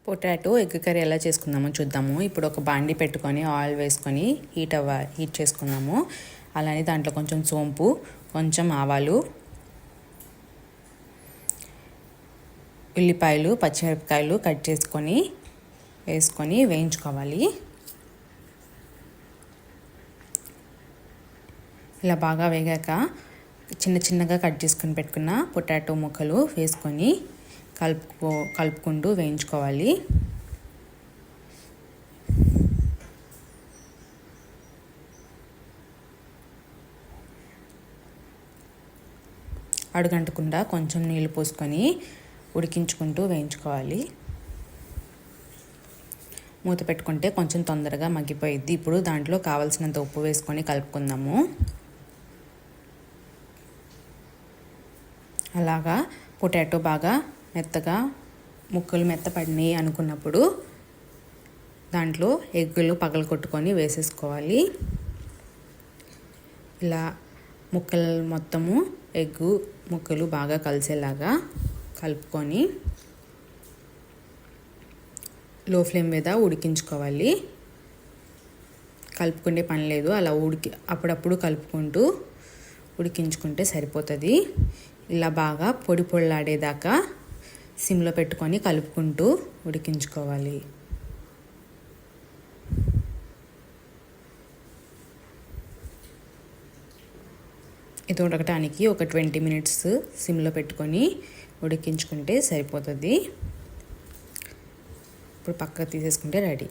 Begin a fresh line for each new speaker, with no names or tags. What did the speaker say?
Potato egg curry ఎలా చేసుకుందామో చూద్దాము. ఇప్పుడు ఒక బాండి పెట్టుకొని ఆయిల్ వేసుకొని హీట్ చేసుకుందాము. అలానే దాంట్లో కొంచెం సోంపు, కొంచెం ఆవాలు, ఉల్లిపాయలు, పచ్చిమిరపకాయలు కట్ చేసుకొని వేసుకొని వేయించుకోవాలి. ఇలా బాగా వేగాక చిన్నగా కట్ చేసుకొని పెట్టుకున్న పొటాటో ముక్కలు వేసుకొని కలుపుకుంటూ వేయించుకోవాలి. అడుగంటకుండా కొంచెం నీళ్ళు పోసుకొని ఉడికించుకుంటూ వేయించుకోవాలి. మూత పెట్టుకుంటే కొంచెం తొందరగా మగ్గిపోయిద్ది. ఇప్పుడు దాంట్లో కావాల్సినంత ఉప్పు వేసుకొని కలుపుకుందాము. అలాగా పొటాటో బాగా మెత్తగా ముక్కలు మెత్తపడినాయి అనుకున్నప్పుడు దాంట్లో ఎగ్గులు పగలగొట్టుకొని వేసేసుకోవాలి. ఇలా మొత్తము ఎగ్గు ముక్కలు బాగా కలిసేలాగా కలుపుకొని లో ఫ్లేమ్ మీద ఉడికించుకోవాలి. కలుపుకునే పని లేదు, అలా అప్పుడప్పుడు కలుపుకుంటూ ఉడికించుకుంటే సరిపోతుంది. ఇలా బాగా పొడిలాడేదాకా సిమ్లో పెట్టుకొని కలుపుకుంటూ ఉడికించుకోవాలి. ఇది ఉడకటానికి ఒక 20 మినిట్స్ సిమ్లో పెట్టుకొని ఉడికించుకుంటే సరిపోతుంది. ఇప్పుడు పక్కకు తీసేసుకుంటే రెడీ.